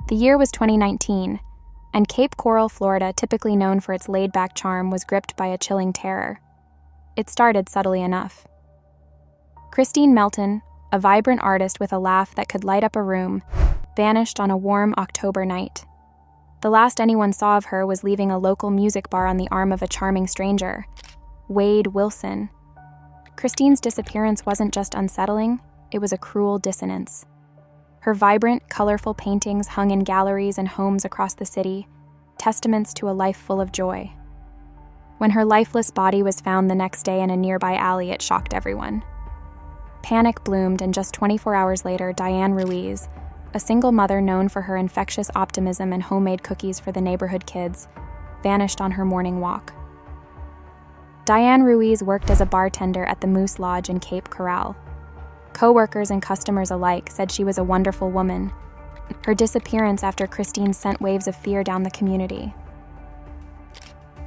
The year was 2019, and Cape Coral, Florida, typically known for its laid-back charm, was gripped by a chilling terror. It started subtly enough. Kristine Melton, a vibrant artist with a laugh that could light up a room, vanished on a warm October night. The last anyone saw of her was leaving a local music bar on the arm of a charming stranger, Wade Wilson. Kristine's disappearance wasn't just unsettling, it was a cruel dissonance. Her vibrant, colorful paintings hung in galleries and homes across the city, testaments to a life full of joy. When her lifeless body was found the next day in a nearby alley, it shocked everyone. Panic bloomed, and just 24 hours later, Diane Ruiz, a single mother known for her infectious optimism and homemade cookies for the neighborhood kids, vanished on her morning walk. Diane Ruiz worked as a bartender at the Moose Lodge in Cape Coral. Co-workers and customers alike said she was a wonderful woman. Her disappearance after Kristine sent waves of fear down the community.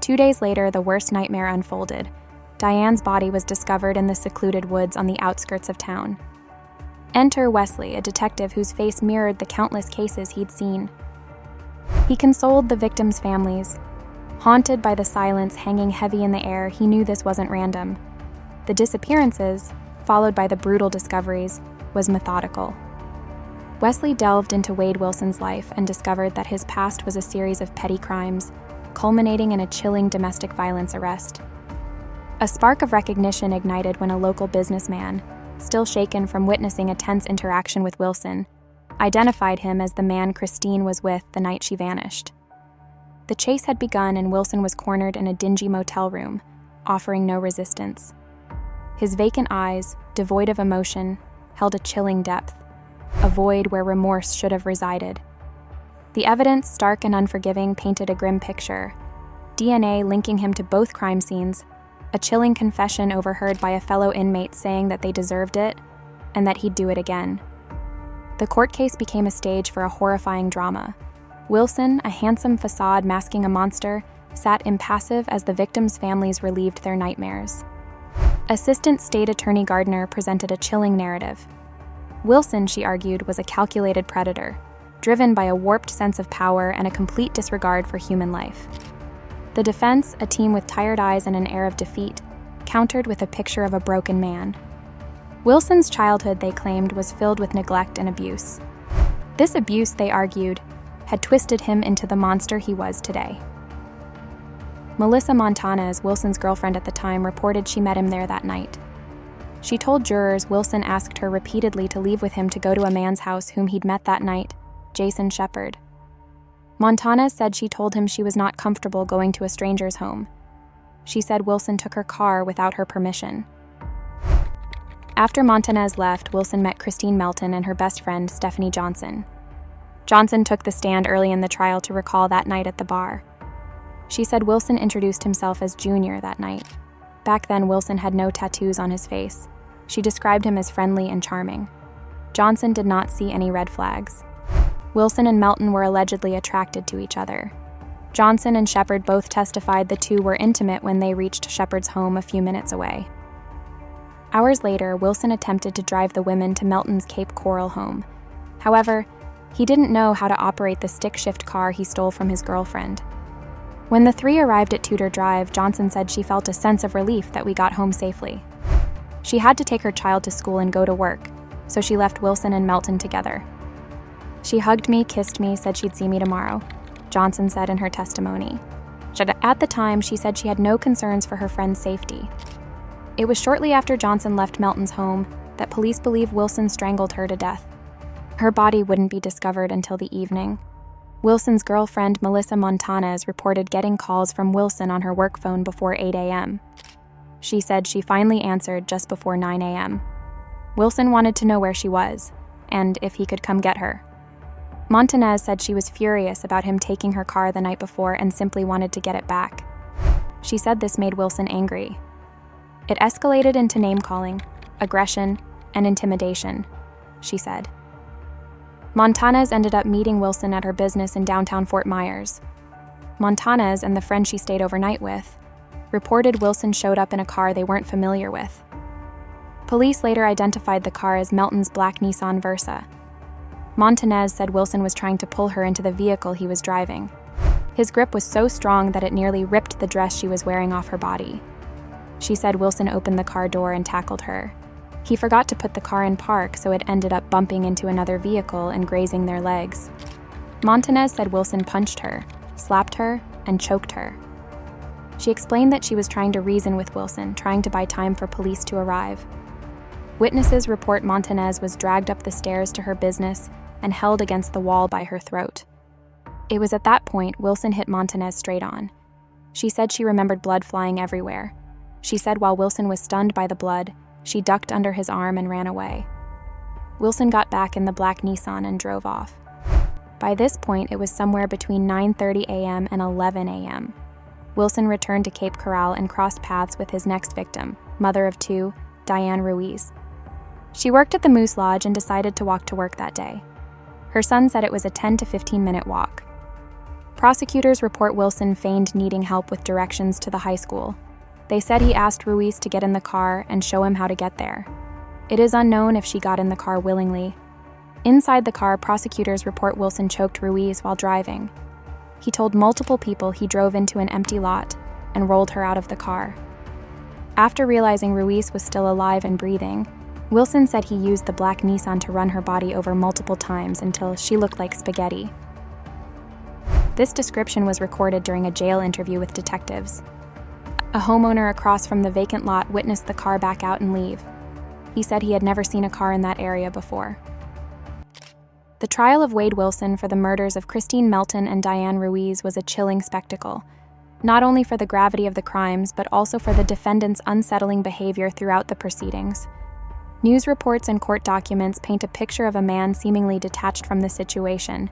2 days later, the worst nightmare unfolded. Diane's body was discovered in the secluded woods on the outskirts of town. Enter Wesley, a detective whose face mirrored the countless cases he'd seen. He consoled the victims' families. Haunted by the silence hanging heavy in the air, he knew this wasn't random. The disappearances, followed by the brutal discoveries, was methodical. Wesley delved into Wade Wilson's life and discovered that his past was a series of petty crimes, culminating in a chilling domestic violence arrest. A spark of recognition ignited when a local businessman, still shaken from witnessing a tense interaction with Wilson, identified him as the man Kristine was with the night she vanished. The chase had begun, and Wilson was cornered in a dingy motel room, offering no resistance. His vacant eyes, devoid of emotion, held a chilling depth, a void where remorse should have resided. The evidence, stark and unforgiving, painted a grim picture. DNA linking him to both crime scenes, a chilling confession overheard by a fellow inmate saying that they deserved it and that he'd do it again. The court case became a stage for a horrifying drama. Wilson, a handsome facade masking a monster, sat impassive as the victims' families relieved their nightmares. Assistant State Attorney Gardner presented a chilling narrative. Wilson, she argued, was a calculated predator, driven by a warped sense of power and a complete disregard for human life. The defense, a team with tired eyes and an air of defeat, countered with a picture of a broken man. Wilson's childhood, they claimed, was filled with neglect and abuse. This abuse, they argued, had twisted him into the monster he was today. Melissa Montanez, Wilson's girlfriend at the time, reported she met him there that night. She told jurors Wilson asked her repeatedly to leave with him to go to a man's house whom he'd met that night, Jason Shepard. Montanez said she told him she was not comfortable going to a stranger's home. She said Wilson took her car without her permission. After Montanez left, Wilson met Kristine Melton and her best friend, Stephanie Johnson. Johnson took the stand early in the trial to recall that night at the bar. She said Wilson introduced himself as Junior that night. Back then, Wilson had no tattoos on his face. She described him as friendly and charming. Johnson did not see any red flags. Wilson and Melton were allegedly attracted to each other. Johnson and Shepard both testified the two were intimate when they reached Shepard's home a few minutes away. Hours later, Wilson attempted to drive the women to Melton's Cape Coral home. However, he didn't know how to operate the stick-shift car he stole from his girlfriend. When the three arrived at Tudor Drive, Johnson said she felt a sense of relief that we got home safely. She had to take her child to school and go to work, so she left Wilson and Melton together. She hugged me, kissed me, said she'd see me tomorrow, Johnson said in her testimony. At the time, she said she had no concerns for her friend's safety. It was shortly after Johnson left Melton's home that police believe Wilson strangled her to death. Her body wouldn't be discovered until the evening. Wilson's girlfriend, Melissa Montanez, reported getting calls from Wilson on her work phone before 8 a.m. She said she finally answered just before 9 a.m. Wilson wanted to know where she was, and if he could come get her. Montanez said she was furious about him taking her car the night before and simply wanted to get it back. She said this made Wilson angry. It escalated into name-calling, aggression, and intimidation, she said. Montanez ended up meeting Wilson at her business in downtown Fort Myers. Montanez and the friend she stayed overnight with reported Wilson showed up in a car they weren't familiar with. Police later identified the car as Melton's black Nissan Versa. Montanez said Wilson was trying to pull her into the vehicle he was driving. His grip was so strong that it nearly ripped the dress she was wearing off her body. She said Wilson opened the car door and tackled her. He forgot to put the car in park, so it ended up bumping into another vehicle and grazing their legs. Montanez said Wilson punched her, slapped her, and choked her. She explained that she was trying to reason with Wilson, trying to buy time for police to arrive. Witnesses report Montanez was dragged up the stairs to her business and held against the wall by her throat. It was at that point Wilson hit Montanez straight on. She said she remembered blood flying everywhere. She said while Wilson was stunned by the blood, she ducked under his arm and ran away. Wilson got back in the black Nissan and drove off. By this point, it was somewhere between 9:30 a.m. and 11 a.m. Wilson returned to Cape Coral and crossed paths with his next victim, mother of two, Diane Ruiz. She worked at the Moose Lodge and decided to walk to work that day. Her son said it was a 10 to 15-minute walk. Prosecutors report Wilson feigned needing help with directions to the high school. They said he asked Ruiz to get in the car and show him how to get there. It is unknown if she got in the car willingly. Inside the car, prosecutors report Wilson choked Ruiz while driving. He told multiple people he drove into an empty lot and rolled her out of the car. After realizing Ruiz was still alive and breathing, Wilson said he used the black Nissan to run her body over multiple times until she looked like spaghetti. This description was recorded during a jail interview with detectives. A homeowner across from the vacant lot witnessed the car back out and leave. He said he had never seen a car in that area before. The trial of Wade Wilson for the murders of Kristine Melton and Diane Ruiz was a chilling spectacle, not only for the gravity of the crimes, but also for the defendant's unsettling behavior throughout the proceedings. News reports and court documents paint a picture of a man seemingly detached from the situation,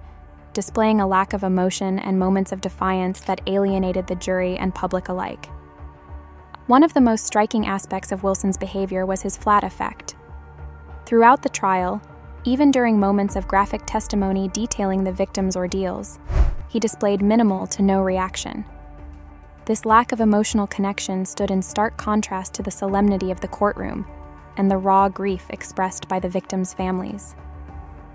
displaying a lack of emotion and moments of defiance that alienated the jury and public alike. One of the most striking aspects of Wilson's behavior was his flat effect. Throughout the trial, even during moments of graphic testimony detailing the victim's ordeals, he displayed minimal to no reaction. This lack of emotional connection stood in stark contrast to the solemnity of the courtroom and the raw grief expressed by the victims' families.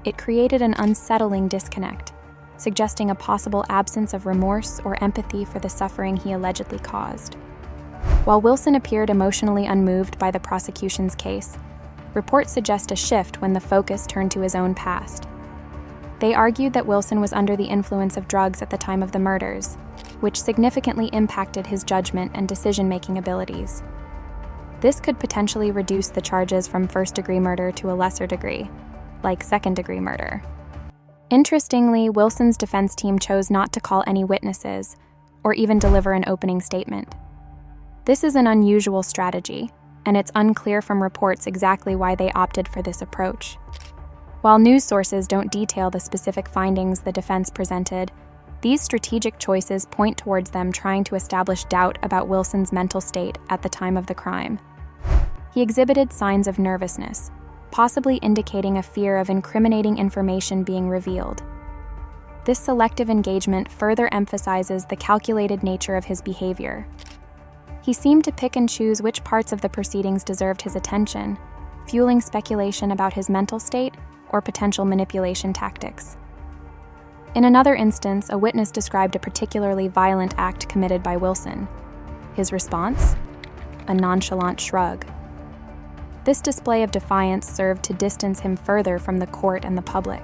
It created an unsettling disconnect, suggesting a possible absence of remorse or empathy for the suffering he allegedly caused. While Wilson appeared emotionally unmoved by the prosecution's case, reports suggest a shift when the focus turned to his own past. They argued that Wilson was under the influence of drugs at the time of the murders, which significantly impacted his judgment and decision-making abilities. This could potentially reduce the charges from first-degree murder to a lesser degree, like second-degree murder. Interestingly, Wilson's defense team chose not to call any witnesses or even deliver an opening statement. This is an unusual strategy, and it's unclear from reports exactly why they opted for this approach. While news sources don't detail the specific findings the defense presented, these strategic choices point towards them trying to establish doubt about Wilson's mental state at the time of the crime. He exhibited signs of nervousness, possibly indicating a fear of incriminating information being revealed. This selective engagement further emphasizes the calculated nature of his behavior. He seemed to pick and choose which parts of the proceedings deserved his attention, fueling speculation about his mental state or potential manipulation tactics. In another instance, a witness described a particularly violent act committed by Wilson. His response? A nonchalant shrug. This display of defiance served to distance him further from the court and the public.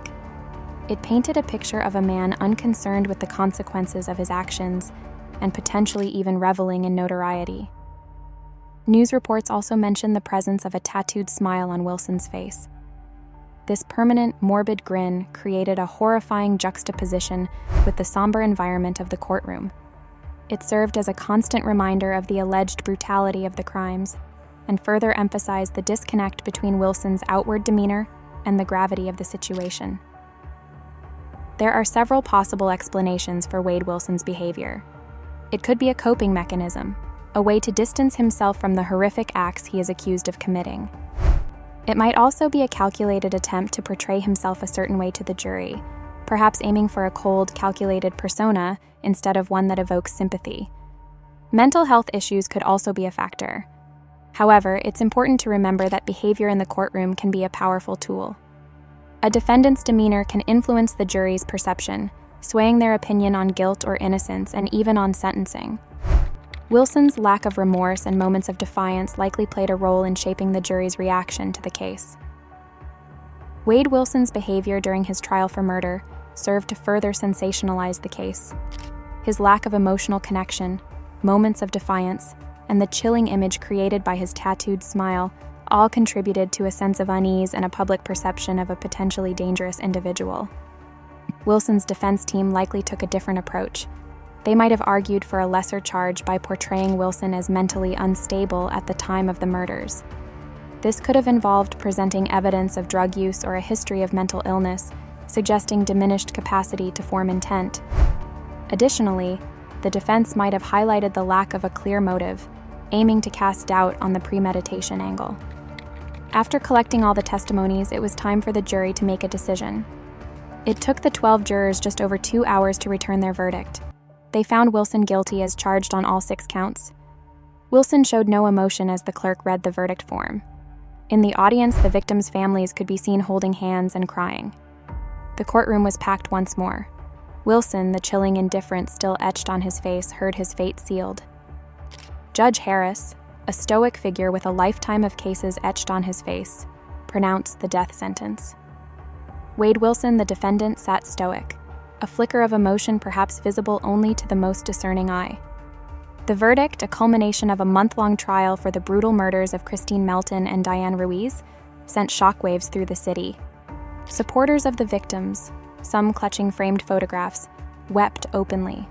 It painted a picture of a man unconcerned with the consequences of his actions and potentially even reveling in notoriety. News reports also mention the presence of a tattooed smile on Wilson's face. This permanent, morbid grin created a horrifying juxtaposition with the somber environment of the courtroom. It served as a constant reminder of the alleged brutality of the crimes, and further emphasized the disconnect between Wilson's outward demeanor and the gravity of the situation. There are several possible explanations for Wade Wilson's behavior. It could be a coping mechanism, a way to distance himself from the horrific acts he is accused of committing. It might also be a calculated attempt to portray himself a certain way to the jury, perhaps aiming for a cold, calculated persona instead of one that evokes sympathy. Mental health issues could also be a factor. However, it's important to remember that behavior in the courtroom can be a powerful tool. A defendant's demeanor can influence the jury's perception, swaying their opinion on guilt or innocence and even on sentencing. Wilson's lack of remorse and moments of defiance likely played a role in shaping the jury's reaction to the case. Wade Wilson's behavior during his trial for murder served to further sensationalize the case. His lack of emotional connection, moments of defiance, and the chilling image created by his tattooed smile all contributed to a sense of unease and a public perception of a potentially dangerous individual. Wilson's defense team likely took a different approach. They might have argued for a lesser charge by portraying Wilson as mentally unstable at the time of the murders. This could have involved presenting evidence of drug use or a history of mental illness, suggesting diminished capacity to form intent. Additionally, the defense might have highlighted the lack of a clear motive, aiming to cast doubt on the premeditation angle. After collecting all the testimonies, it was time for the jury to make a decision. It took the 12 jurors just over 2 hours to return their verdict. They found Wilson guilty as charged on all 6 counts. Wilson showed no emotion as the clerk read the verdict form. In the audience, the victims' families could be seen holding hands and crying. The courtroom was packed once more. Wilson, the chilling indifference still etched on his face, heard his fate sealed. Judge Harris, a stoic figure with a lifetime of cases etched on his face, pronounced the death sentence. Wade Wilson, the defendant, sat stoic, a flicker of emotion perhaps visible only to the most discerning eye. The verdict, a culmination of a month-long trial for the brutal murders of Kristine Melton and Diane Ruiz, sent shockwaves through the city. Supporters of the victims, some clutching framed photographs, wept openly,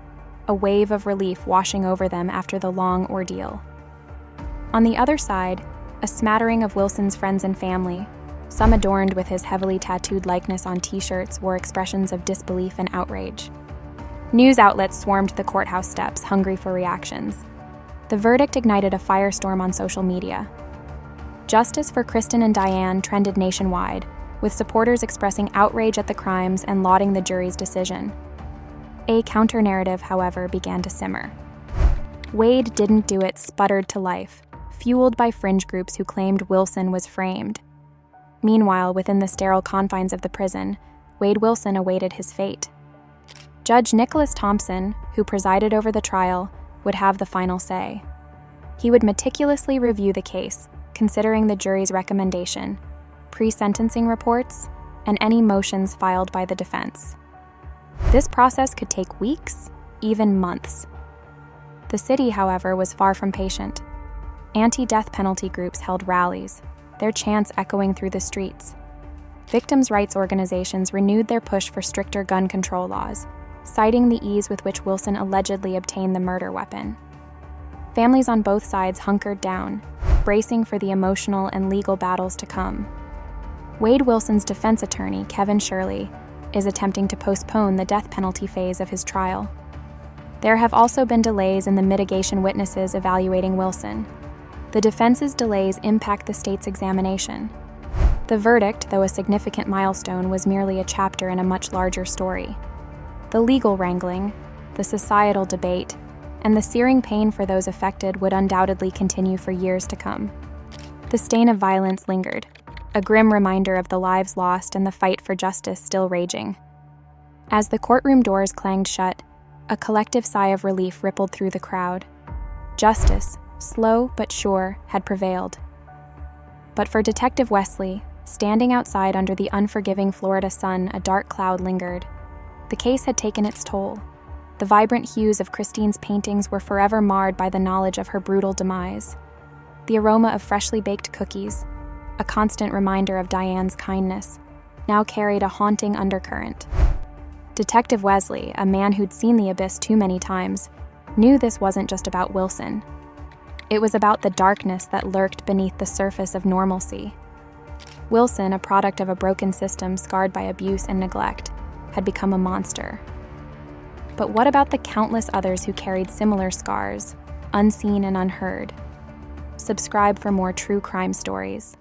a wave of relief washing over them after the long ordeal. On the other side, a smattering of Wilson's friends and family, some adorned with his heavily tattooed likeness on t-shirts, wore expressions of disbelief and outrage. News outlets swarmed the courthouse steps, hungry for reactions. The verdict ignited a firestorm on social media. Justice for Kristine and Diane trended nationwide, with supporters expressing outrage at the crimes and lauding the jury's decision. A counter-narrative, however, began to simmer. Wade didn't do it sputtered to life, fueled by fringe groups who claimed Wilson was framed. Meanwhile, within the sterile confines of the prison, Wade Wilson awaited his fate. Judge Nicholas Thompson, who presided over the trial, would have the final say. He would meticulously review the case, considering the jury's recommendation, pre-sentencing reports, and any motions filed by the defense. This process could take weeks, even months. The city, however, was far from patient. Anti-death penalty groups held rallies, their chants echoing through the streets. Victims' rights organizations renewed their push for stricter gun control laws, citing the ease with which Wilson allegedly obtained the murder weapon. Families on both sides hunkered down, bracing for the emotional and legal battles to come. Wade Wilson's defense attorney, Kevin Shirley, is attempting to postpone the death penalty phase of his trial. There have also been delays in the mitigation witnesses evaluating Wilson. The defense's delays impact the state's examination. The verdict, though a significant milestone, was merely a chapter in a much larger story. The legal wrangling, the societal debate, and the searing pain for those affected would undoubtedly continue for years to come. The stain of violence lingered, a grim reminder of the lives lost and the fight for justice still raging. As the courtroom doors clanged shut, a collective sigh of relief rippled through the crowd. Justice, slow but sure, had prevailed. But for Detective Wesley, standing outside under the unforgiving Florida sun, a dark cloud lingered. The case had taken its toll. The vibrant hues of Kristine's paintings were forever marred by the knowledge of her brutal demise. The aroma of freshly baked cookies, a constant reminder of Diane's kindness, now carried a haunting undercurrent. Detective Wesley, a man who'd seen the abyss too many times, knew this wasn't just about Wilson. It was about the darkness that lurked beneath the surface of normalcy. Wilson, a product of a broken system scarred by abuse and neglect, had become a monster. But what about the countless others who carried similar scars, unseen and unheard? Subscribe for more true crime stories.